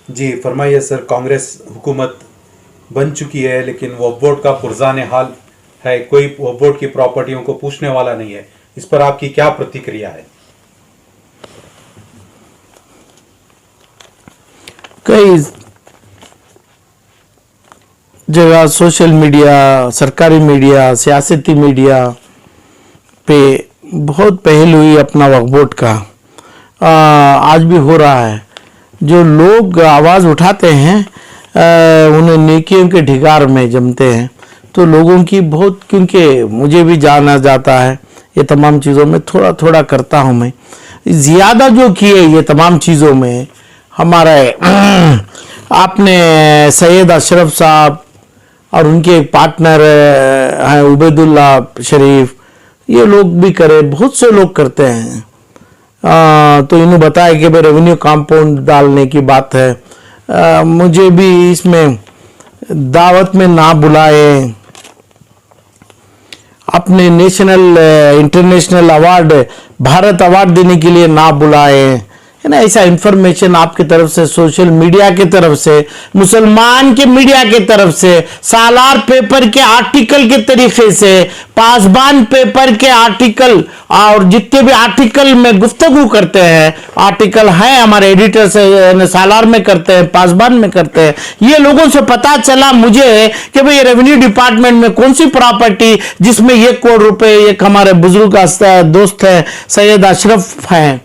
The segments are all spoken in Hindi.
जी फरमाइए सर। कांग्रेस हुकूमत बन चुकी है लेकिन वक्फ बोर्ड का पुरजान हाल है, कोई वक्फ बोर्ड की प्रॉपर्टियों को पूछने वाला नहीं है। इस पर आपकी क्या प्रतिक्रिया है? कई जगह सोशल मीडिया, सरकारी मीडिया, सियासती मीडिया पे बहुत पहल हुई अपना वक्फ बोर्ड का। आज भी हो रहा है। जो लोग आवाज़ उठाते हैं उन्हें नेकियों के ढिगार में जमते हैं, तो लोगों की बहुत, क्योंकि मुझे भी जाना जाता है ये तमाम चीज़ों में, थोड़ा थोड़ा करता हूँ मैं। ज़्यादा जो किए ये तमाम चीज़ों में हमारे आपने सैयद अशरफ साहब और उनके एक पार्टनर हैं उबैदुल्ला शरीफ, ये लोग भी करे, बहुत से लोग करते हैं। तो इन्होंने बताया कि भाई रेवेन्यू कंपाउंड डालने की बात है। मुझे भी इसमें दावत में ना बुलाए, अपने national international award, Bharat award देने के लिए ना बुलाए, है ना। ऐसा इंफॉर्मेशन आपकी तरफ से, सोशल मीडिया की तरफ से, मुसलमान के मीडिया की तरफ से, सालार पेपर के आर्टिकल के तरीके से, पासबान पेपर के आर्टिकल और जितने भी आर्टिकल में गुफ्तगू करते हैं, आर्टिकल है हमारे एडिटर से, सालार में करते हैं, पासबान में करते हैं, ये लोगों से पता चला मुझे कि भाई रेवेन्यू डिपार्टमेंट में कौन सी प्रॉपर्टी जिसमें 1 करोड़ रुपए, एक हमारे बुजुर्ग दोस्त है सैयद अशरफ हैं,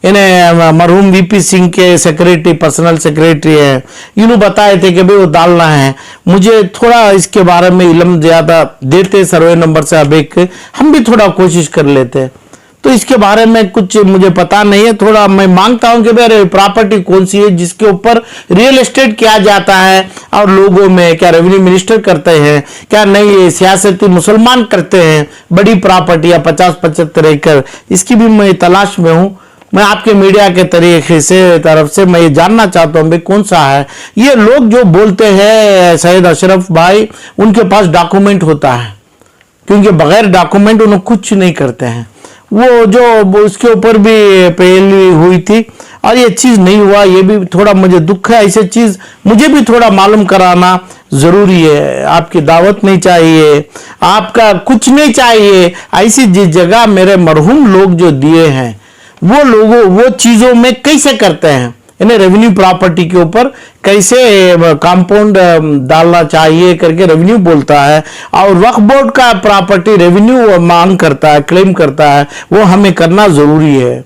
इन्हें मरहूम वीपी सिंह के सेक्रेटरी, पर्सनल सेक्रेटरी है, इन्होंने बताए थे कि भाई वो डालना है। मुझे थोड़ा इसके बारे में इल्म ज़्यादा देते सर्वे नंबर से, अब एक हम भी थोड़ा कोशिश कर लेते, तो इसके बारे में कुछ मुझे पता नहीं है। थोड़ा मैं मांगता हूं कि भाई प्रॉपर्टी कौन सी है जिसके ऊपर रियल एस्टेट किया जाता है, और लोगों में क्या रेवेन्यू मिनिस्टर करते हैं, क्या नहीं सियासती मुसलमान करते हैं, बड़ी प्रॉपर्टियां 50-75 एकड़, इसकी भी मैं तलाश में हूं। मैं आपके मीडिया के तरीके से तरफ से मैं ये जानना चाहता हूं भाई कौन सा है। ये लोग जो बोलते हैं सैयद अशरफ भाई, उनके पास डॉक्यूमेंट होता है, क्योंकि बगैर डॉक्यूमेंट उन्हें कुछ नहीं करते हैं। वो जो उसके ऊपर भी पहली हुई थी और ये चीज़ नहीं हुआ, ये भी थोड़ा मुझे दुख है। ऐसे चीज़ मुझे भी थोड़ा मालूम कराना ज़रूरी है। आपकी दावत नहीं चाहिए, आपका कुछ नहीं चाहिए। ऐसी जिस जगह मेरे मरहूम लोग जो दिए हैं, वो लोगों वो चीज़ों में कैसे करते हैं, इन्हें रेवेन्यू प्रॉपर्टी के ऊपर कैसे कंपाउंड डालना चाहिए करके रेवेन्यू बोलता है, और वक्फ बोर्ड का प्रॉपर्टी रेवेन्यू मांग करता है, क्लेम करता है, वो हमें करना ज़रूरी है।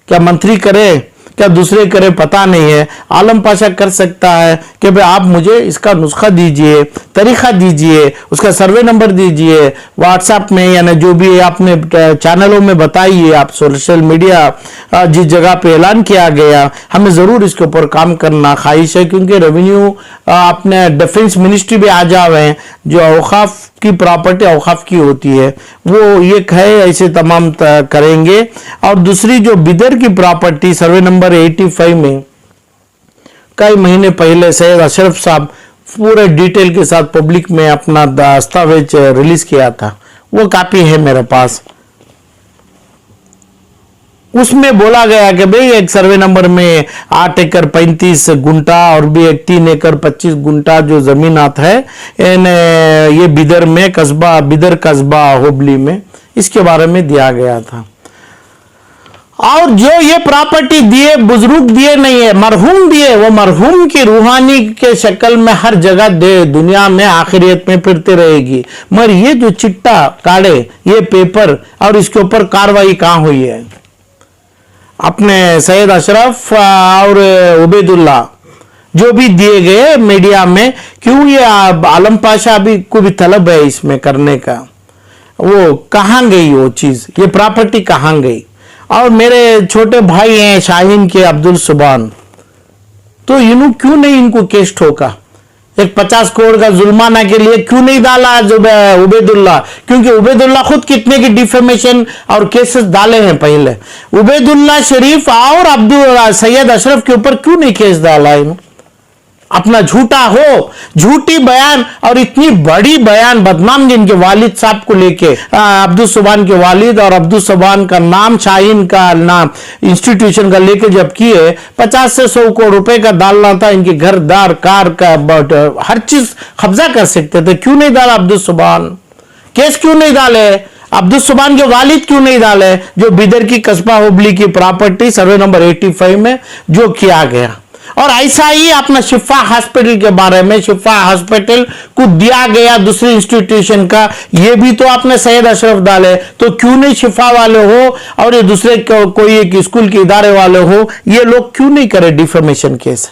क्या मंत्री करे, क्या दूसरे करे, पता नहीं है। आलम पाशा कर सकता है कि भाई आप मुझे इसका नुस्खा दीजिए, तरीका दीजिए, उसका सर्वे नंबर दीजिए, व्हाट्सएप में या जो भी आपने चैनलों में बताइए, आप सोशल मीडिया जिस जगह पे ऐलान किया गया, हमें ज़रूर इसके ऊपर काम करना ख्वाहिश है। क्योंकि रेवेन्यू अपने डिफेंस मिनिस्ट्री भी आ जावे हैं, जो औकाफ की प्रॉपर्टी औकाफ की होती है, वो ये है ऐसे तमाम करेंगे। और दूसरी जो बिदर की प्रॉपर्टी सर्वे नंबर 85 में कई महीने पहले सैयद अशरफ साहब पूरे डिटेल के साथ पब्लिक में अपना दस्तावेज रिलीज किया था, वो कॉपी है मेरे पास। उसमें बोला गया कि भाई एक सर्वे नंबर में 8 एकड़ 35 गुंटा और भी एक 3 एकड़ 25 गुंटा जो जमीन आता है, ये बिदर में कस्बा, बिदर कस्बा होबली में, इसके बारे में दिया गया था। और जो ये प्रॉपर्टी दिए बुजुर्ग दिए नहीं है, मरहूम दिए, वो मरहूम की रूहानी के शक्ल में हर जगह दे, दुनिया में आखिरियत में फिरते रहेगी। मगर ये जो चिट्टा काढ़े, ये पेपर और इसके ऊपर कार्रवाई कहाँ हुई है? अपने सैयद अशरफ और उबैदुल्ला जो भी दिए गए मीडिया में, क्यों ये आलम पाशा भी को भी तलब है इसमें करने का, वो कहाँ गई वो चीज़, ये प्रॉपर्टी कहाँ गई? और मेरे छोटे भाई हैं शाहीन के अब्दुल सुबान, तो इन्हों क्यों नहीं इनको केस ठोका? एक 50 करोड़ का जुल्माना के लिए क्यों नहीं डाला उबैदुल्ला? क्योंकि उबैदुल्ला खुद कितने की डिफेमेशन और केसेस डाले हैं पहले। उबैदुल्ला शरीफ और अब्दुल सैयद अशरफ के ऊपर क्यों नहीं केस डाला इन्होंने? अपना झूठा हो, झूठी बयान और इतनी बड़ी बयान बदनाम जिनके वालिद साहब को लेके, अब्दुल सुभान के वालिद और अब्दुल सुभान का नाम, शाहीन का नाम, इंस्टीट्यूशन का लेके जब किए, 50 से 100 करोड़ रुपए का डालना था, इनके घरदार कार का हर चीज कब्जा कर सकते थे। क्यों नहीं डाला अब्दुल सुभान? केस क्यों नहीं डाले? अब्दुल सुभान के वालिद क्यों नहीं डाले? जो बिदर की कस्बा हुबली की प्रॉपर्टी सर्वे नंबर 85 में जो किया गया। और ऐसा ही अपना शिफा हॉस्पिटल के बारे में, शिफा हॉस्पिटल को दिया गया दूसरी इंस्टीट्यूशन का, ये भी तो आपने सैयद अशरफ डाले। तो क्यों नहीं शिफा वाले हो और ये दूसरे कोई एक स्कूल के इदारे वाले हो, ये लोग क्यों नहीं करे डिफेमेशन केस?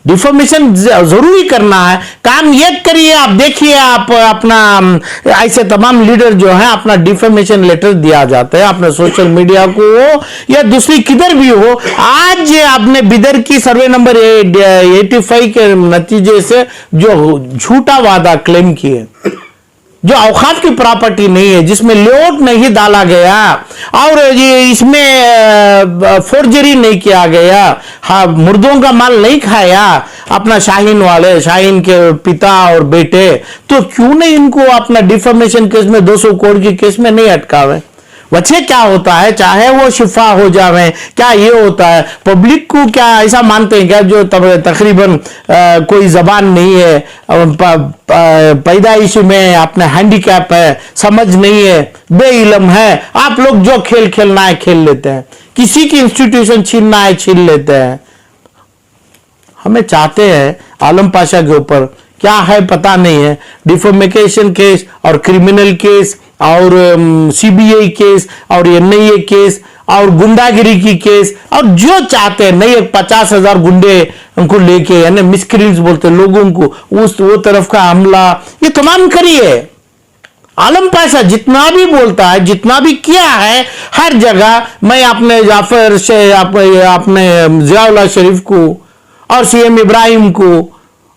डिफॉर्मेशन जरूरी करना है, काम ये करिए। आप देखिए, आप अपना ऐसे तमाम लीडर जो है अपना डिफॉर्मेशन लेटर दिया जाता है, अपने सोशल मीडिया को हो या दूसरी किधर भी हो। आज आपने बिदर की सर्वे नंबर 85 के नतीजे से जो झूठा वादा क्लेम किए, जो औकाफ की प्रॉपर्टी नहीं है, जिसमें लेआउट नहीं डाला गया और ये इसमें फोर्जरी नहीं किया गया, हाँ, मुर्दों का माल नहीं खाया अपना शाहीन वाले, शाहीन के पिता और बेटे, तो क्यों नहीं इनको अपना डिफॉर्मेशन केस में 200 करोड़ की केस में नहीं अटकावे? वजह क्या होता है? चाहे वो शिफा हो जावे, क्या ये होता है? पब्लिक को क्या ऐसा मानते हैं क्या जो तकरीबन कोई जबान नहीं है, पैदाइश में अपने हैंडीकैप है, समझ नहीं है, बेइल्म है, आप लोग जो खेल खेलना है खेल लेते हैं, किसी की इंस्टीट्यूशन छीनना है छीन लेते हैं। हमें चाहते हैं आलम पाशा के ऊपर क्या है पता नहीं है, डिफॉर्मेशन केस और क्रिमिनल केस और सीबीआई केस और एनआईए केस और गुंडागिरी की केस, और जो चाहते हैं नहीं, 50,000 गुंडे उनको लेके, यानी मिसक्रींस बोलते हैं लोगों को, उस वो तरफ का हमला, ये तमाम करिए। आलम पाशा जितना भी बोलता है, जितना भी किया है, हर जगह मैं अपने जाफर से, अपने जियाउल्लाह शरीफ को और सीएम इब्राहिम को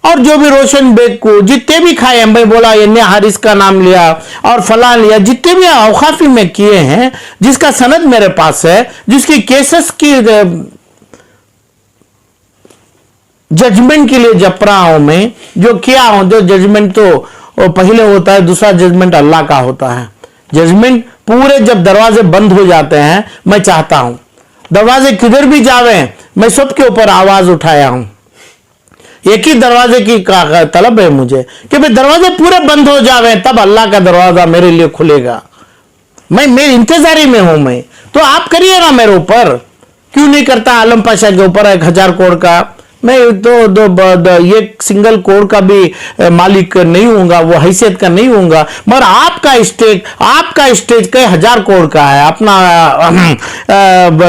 और जो भी रोशन बेग को, जितने भी खाए, मैं बोला ये हारिस का नाम लिया और फलां लिया, जितने भी औकाफी में किए हैं, जिसका सनद मेरे पास है, जिसकी केसेस की जजमेंट के लिए जप रहा हूं मैं, जो किया हूं, जो जजमेंट तो पहले होता है, दूसरा जजमेंट अल्लाह का होता है। जजमेंट पूरे जब दरवाजे बंद हो जाते हैं, मैं चाहता हूं दरवाजे किधर भी जावे, मैं सबके ऊपर आवाज उठाया हूं। एक ही दरवाजे की तलब है मुझे कि भाई दरवाजे पूरे बंद हो जावे, तब अल्लाह का दरवाजा मेरे लिए खुलेगा। मैं मेरी इंतजारी में हूं मैं, तो आप करिए ना मेरे ऊपर। क्यों नहीं करता आलम पाशा के ऊपर 1000 करोड़ का? मैं तो एक सिंगल करोड़ का भी मालिक नहीं हूंगा, वो हैसियत का नहीं हूंगा, मगर आपका स्टेज कई 1000 करोड़ का है। अपना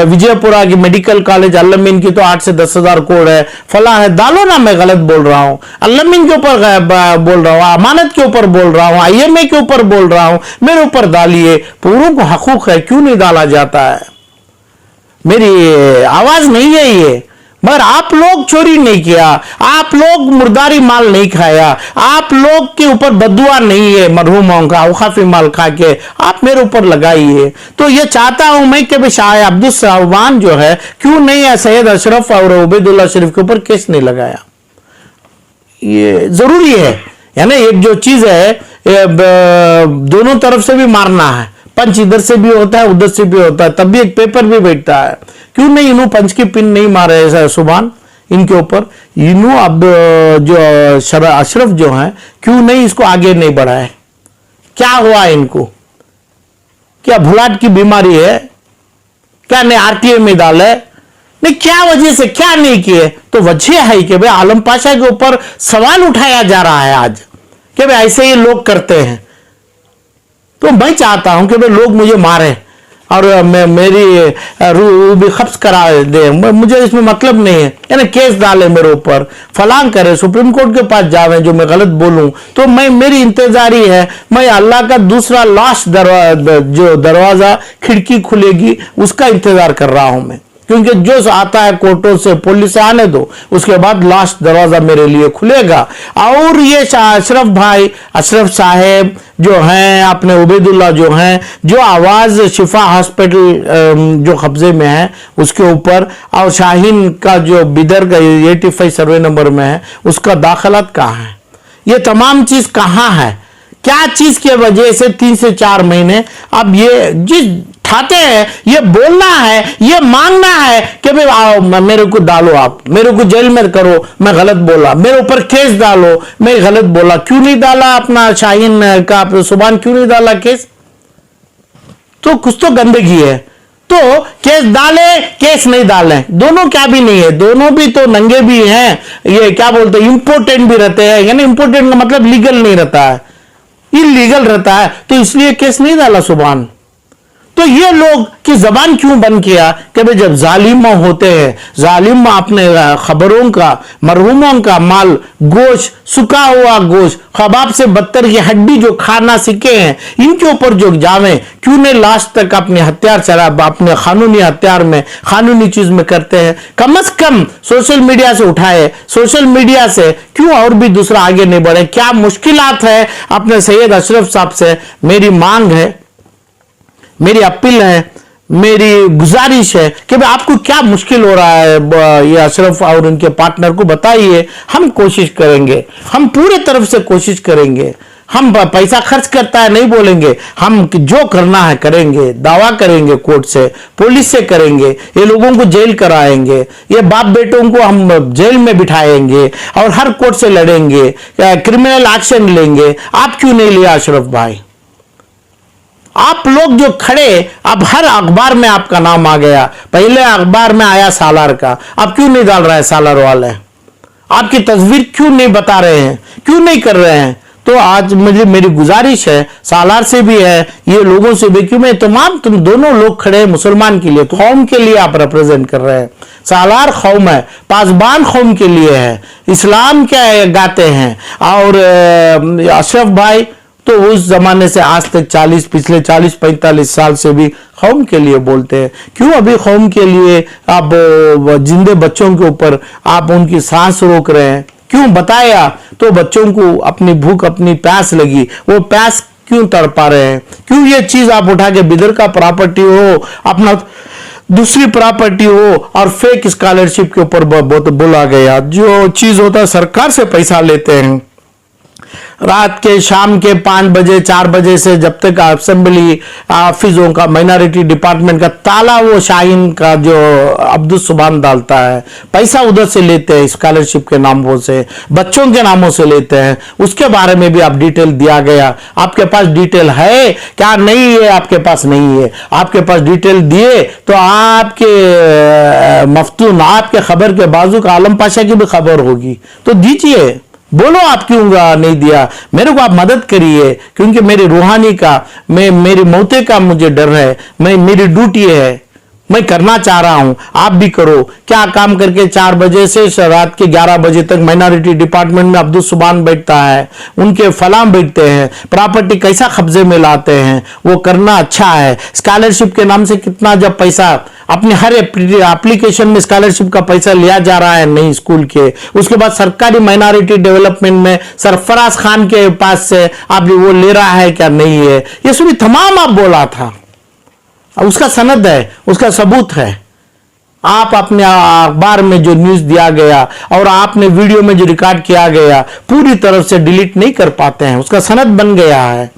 विजयपुरा की मेडिकल कॉलेज अल्लमीन की तो 8 से 10,000 करोड़ है, फला है, डालो ना, मैं गलत बोल रहा हूं, अल्लमीन के ऊपर बोल रहा हूं, अमानत के ऊपर बोल रहा हूं, IMA के ऊपर बोल रहा हूं, मेरे ऊपर डालिए। पूरों को हकूक है, क्यों नहीं डाला जाता है? मेरी आवाज नहीं है ये, मगर आप लोग चोरी नहीं किया, आप लोग मुर्दारी माल नहीं खाया, आप लोग के ऊपर बदुआ नहीं है मरहूमों का, औकाफी माल खा के आप मेरे ऊपर लगाइए। तो ये चाहता हूं मैं कि शाह अब्दुल सुभान जो है, क्यों नहीं है सैयद अशरफ और उबैदुल्लाह शरीफ के ऊपर केस नहीं लगाया? ये जरूरी है, यानी एक जो चीज है दोनों तरफ से भी मारना है, पंच इधर से भी होता है उधर से भी होता है, तब भी एक पेपर भी बैठता है। क्यों नहीं इन्हों पंच की पिन नहीं मारे सुभान इनके ऊपर? इन्हों अब जो अशरफ जो है, क्यों नहीं इसको आगे नहीं बढ़ाए? क्या हुआ इनको? क्या भुलाट की बीमारी है? क्या नहीं RTA में डाले? नहीं, क्या वजह से क्या नहीं किए? तो वजह है कि भाई आलम पाशा के ऊपर सवाल उठाया जा रहा है आज कि भाई ऐसे ही लोग करते हैं। तो मैं चाहता हूं कि भाई लोग मुझे मारे और मेरी रूह भी खब्स करा दे, मुझे इसमें मतलब नहीं है, यानी केस डाले मेरे ऊपर, फलां करे, सुप्रीम कोर्ट के पास जावे जो मैं गलत बोलूं। तो मेरी इंतजारी है, मैं अल्लाह का दूसरा लास्ट दरवाजा खिड़की खुलेगी उसका इंतजार कर रहा हूं मैं। क्योंकि जो आता है कोर्टों से पुलिस से आने दो, उसके बाद लास्ट दरवाजा मेरे लिए खुलेगा। और ये अशरफ भाई, अशरफ साहेब जो हैं, अपने उबैदुल्ला जो हैं, जो आवाज शिफा हॉस्पिटल जो कब्जे में है उसके ऊपर, और शाहीन का जो बिदर का 85 सर्वे नंबर में है, उसका दाखिलात कहाँ है? ये तमाम चीज कहाँ है? क्या चीज की वजह से 3 से 4 महीने अब ये जिस ठाते हैं, ये बोलना है, ये मांगना है कि भाई आओ मेरे को डालो, आप मेरे को जेल में करो, मैं गलत बोला, मेरे ऊपर केस डालो, मैं गलत बोला। क्यों नहीं डाला अपना शाहीन का, सुभान क्यों नहीं डाला केस? तो कुछ तो गंदगी है। तो केस डाले, केस नहीं डाले, दोनों क्या भी नहीं है, दोनों भी तो नंगे भी हैं। ये क्या बोलते हैं, इंपोर्टेंट भी रहते हैं, यानी इंपोर्टेंट का मतलब लीगल नहीं रहता है, इलीगल रहता है, तो इसलिए केस नहीं डाला सुभान। तो ये लोग की जबान क्यों बंद किया कि भाई जब जालिम होते हैं, जालिम अपने खबरों का, मरहूमों का माल, गोश्त, सुखा हुआ गोश्त, कबाब से बदतर की हड्डी जो खाना सीखे हैं, इनके ऊपर जो जावे, क्यों नहीं लास्ट तक अपने हथियार चला, अपने कानूनी हथियार में, कानूनी चीज में करते हैं? कम से कम सोशल मीडिया से उठाए, सोशल मीडिया से क्यों और भी दूसरा आगे नहीं बढ़े? क्या मुश्किलात है? अपने सैयद अशरफ साहब से मेरी मांग है, मेरी अपील है, मेरी गुजारिश है कि भाई आपको क्या मुश्किल हो रहा है, ये अशरफ और उनके पार्टनर को बताइए। हम कोशिश करेंगे, हम पूरे तरफ से कोशिश करेंगे। हम पैसा खर्च करता है नहीं बोलेंगे, हम जो करना है करेंगे, दावा करेंगे, कोर्ट से, पुलिस से करेंगे, ये लोगों को जेल कराएंगे, ये बाप बेटों को हम जेल में बिठाएंगे और हर कोर्ट से लड़ेंगे, क्रिमिनल एक्शन लेंगे। आप क्यों नहीं लिया अशरफ भाई? आप लोग जो खड़े, अब हर अखबार में आपका नाम आ गया, पहले अखबार में आया सालार का, अब क्यों नहीं डाल रहा है सालार वाले? आपकी तस्वीर क्यों नहीं बता रहे हैं, क्यों नहीं कर रहे हैं? तो आज मेरी गुजारिश है, सालार से भी है, ये लोगों से भी, क्यों मैं तमाम तुम दोनों लोग खड़े हैं मुसलमान के लिए, कौम के लिए आप रिप्रेजेंट कर रहे हैं। सालार कौम है, पासबान कौम के लिए है, इस्लाम क्या गाते हैं। और अशरफ भाई तो उस जमाने से आज तक पिछले 40-45 साल से भी कौम के लिए बोलते हैं। क्यों अभी कौम के लिए आप जिंदे बच्चों के ऊपर आप उनकी सांस रोक रहे हैं? क्यों बताया तो बच्चों को अपनी भूख, अपनी प्यास लगी, वो प्यास क्यों तड़पा रहे हैं? क्यों ये चीज आप उठा के बिदर का प्रॉपर्टी हो, अपना दूसरी प्रॉपर्टी हो, और फेक स्कॉलरशिप के ऊपर बोला गया। जो चीज होता है सरकार से पैसा लेते हैं, रात के शाम के 5 बजे 4 बजे से जब तक असेंबली ऑफिसों का माइनॉरिटी डिपार्टमेंट का ताला वो शाहीन का जो अब्दुल सुभान डालता है, पैसा उधर से लेते हैं, स्कॉलरशिप के नामों से, बच्चों के नामों से लेते हैं। उसके बारे में भी आप डिटेल दिया गया। आपके पास डिटेल है क्या? नहीं है, आपके पास नहीं है। आपके पास डिटेल दिए तो आपके मफ्तून, आपके खबर के बाजू का आलम पाशा की भी खबर होगी, तो दीजिए, बोलो आप क्यों नहीं दिया। मेरे को आप मदद करिए, क्योंकि मेरी रूहानी का, मेरी मौते का मुझे डर है, मेरी ड्यूटी है, मैं करना चाह रहा हूं, आप भी करो। क्या काम करके 4 बजे से रात के 11 बजे तक माइनॉरिटी डिपार्टमेंट में अब्दुल सुभान बैठता है, उनके फलाम बैठते हैं, प्रॉपर्टी कैसा कब्जे में लाते हैं, वो करना अच्छा है। स्कॉलरशिप के नाम से कितना जब पैसा अपने हर एप्लीकेशन में स्कॉलरशिप का पैसा लिया जा रहा है नहीं स्कूल के, उसके बाद सरकारी माइनॉरिटी डेवलपमेंट में सरफराज खान के पास से आप वो ले रहा है क्या? नहीं है। ये सभी तमाम आप बोला था, उसका सनद है, उसका सबूत है। आप अपने अखबार में जो न्यूज दिया गया और आपने वीडियो में जो रिकॉर्ड किया गया पूरी तरफ से डिलीट नहीं कर पाते हैं, उसका सनद बन गया है।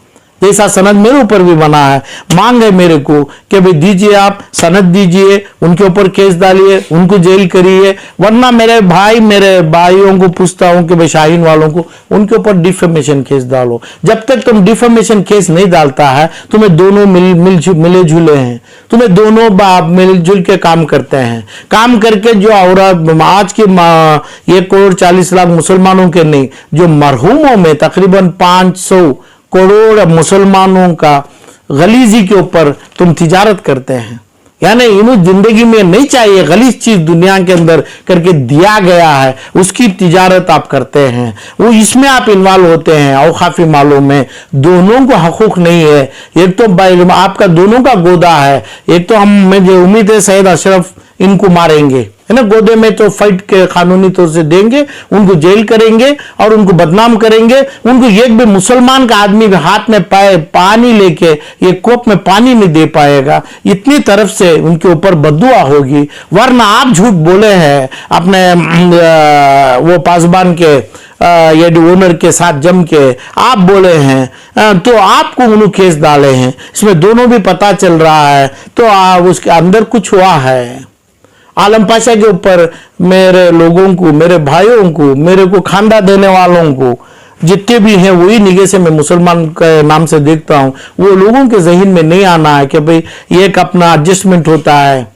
जैसा सनद मेरे ऊपर भी बना है। मांग है मेरे को कि भाई दीजिए, आप सनद दीजिए, उनके ऊपर केस डालिए, उनको जेल करिए, वरना मेरे भाइयों को पूछता हूं कि भाई शाहीन वालों को उनके ऊपर डिफेमेशन केस डालो। जब तक तुम डिफेमेशन केस नहीं डालता है, तुम्हें दोनों मिले जुले हैं, तुम्हें दोनों मिलजुल के काम करते हैं। काम करके जो औरत आज की 1,40,00,000 मुसलमानों के नहीं, जो मरहूमों में तकरीबन 500 करोड़ मुसलमानों का गलीजी के ऊपर तुम तिजारत करते हैं। यानी इन्हें जिंदगी में नहीं चाहिए गलीज चीज दुनिया के अंदर करके दिया गया है, उसकी तिजारत आप करते हैं, वो इसमें आप इन्वॉल्व होते हैं। औकाफी मालों में दोनों को हकूक नहीं है। एक तो आपका दोनों का गोदा है। एक तो हम मुझे उम्मीद है सैयद अशरफ इनको मारेंगे, है ना, गोदे में तो फाइट के कानूनी तौर से देंगे, उनको जेल करेंगे और उनको बदनाम करेंगे। उनको एक भी मुसलमान का आदमी भी हाथ में पानी लेके ये कोप में पानी नहीं दे पाएगा, इतनी तरफ से उनके ऊपर बद्दुआ होगी। वरना आप झूठ बोले हैं अपने वो पासबान के ये ओनर के साथ जम के आप बोले हैं, तो आपको उन्होंने केस डाले हैं, इसमें दोनों भी पता चल रहा है। तो उसके अंदर कुछ हुआ है। आलम पाशा के ऊपर मेरे लोगों को, मेरे भाइयों को, मेरे को खांदा देने वालों को जितने भी हैं वही निगाह से मैं मुसलमान के नाम से देखता हूं। वो लोगों के जहन में नहीं आना है कि भाई एक अपना एडजस्टमेंट होता है,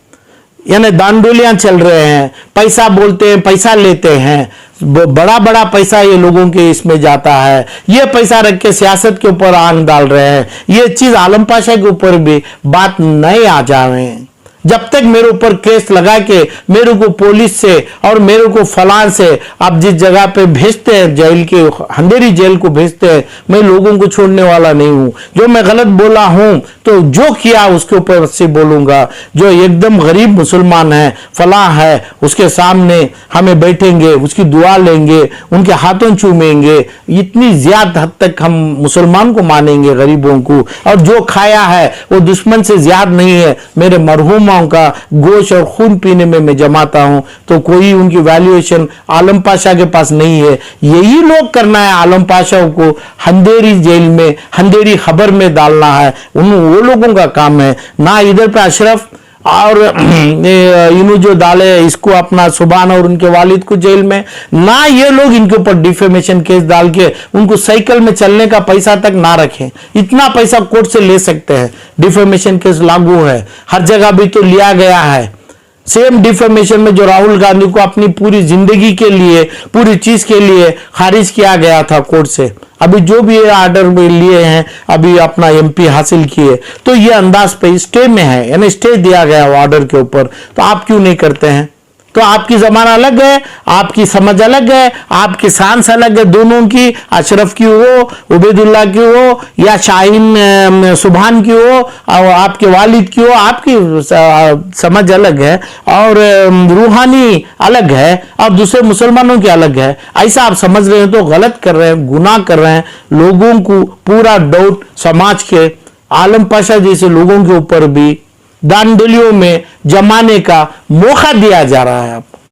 यानी दांडोलियां चल रहे हैं, पैसा बोलते हैं, पैसा लेते हैं, बड़ा बड़ा पैसा ये लोगों के इसमें जाता है। ये पैसा रख के सियासत के ऊपर आंख डाल रहे हैं। ये चीज आलम पाशा के ऊपर भी बात नहीं आ जाए। जब तक मेरे ऊपर केस लगा के मेरे को पुलिस से और मेरे को फलां से आप जिस जगह पे भेजते हैं, जेल के अंधेरी जेल को भेजते हैं, मैं लोगों को छोड़ने वाला नहीं हूं। जो मैं गलत बोला हूं तो जो किया उसके ऊपर से बोलूंगा। जो एकदम गरीब मुसलमान है, फलां है, उसके सामने हमें बैठेंगे, उसकी दुआ लेंगे, उनके हाथों चूमेंगे। इतनी ज्यादा हद तक हम मुसलमान को मानेंगे, गरीबों को। और जो खाया है वो दुश्मन से ज्यादा नहीं है। मेरे मरहूम का गोश्त और खून पीने में मैं जमाता हूं, तो कोई उनकी वैल्यूएशन आलम पाशा के पास नहीं है। यही लोग करना है, आलम पाशा को अंधेरी जेल में, अंधेरी खबर में डालना है। वो लोगों का काम है ना। इधर पे अशरफ और इन्हों जो डाले इसको अपना सुभान और उनके वालिद को जेल में, ना ये लोग इनके ऊपर डिफेमेशन केस डाल के उनको साइकिल में चलने का पैसा तक ना रखें। इतना पैसा कोर्ट से ले सकते हैं। डिफेमेशन केस लागू है, हर जगह भी तो लिया गया है। सेम डिफेमेशन में जो राहुल गांधी को अपनी पूरी जिंदगी के लिए, पूरी चीज के लिए खारिज किया गया था कोर्ट से, अभी जो भी ऑर्डर में लिए हैं, अभी अपना एमपी हासिल किए, तो ये अंदाज पे स्टे में है, यानी स्टे दिया गया ऑर्डर के ऊपर। तो आप क्यों नहीं करते हैं? तो आपकी जमाना अलग है, आपकी समझ अलग है, आपकी सांस अलग है दोनों की। अशरफ की हो, उबैदुल्लाह की हो, या शाहीन सुभान की हो, और आपके वालिद की हो, आपकी समझ अलग है और रूहानी अलग है और दूसरे मुसलमानों की अलग है। ऐसा आप समझ रहे हैं तो गलत कर रहे हैं, गुनाह कर रहे हैं। लोगों को पूरा डाउट समाज के आलम पाशा जैसे लोगों के ऊपर भी दांडलियों में जमाने का मौका दिया जा रहा है।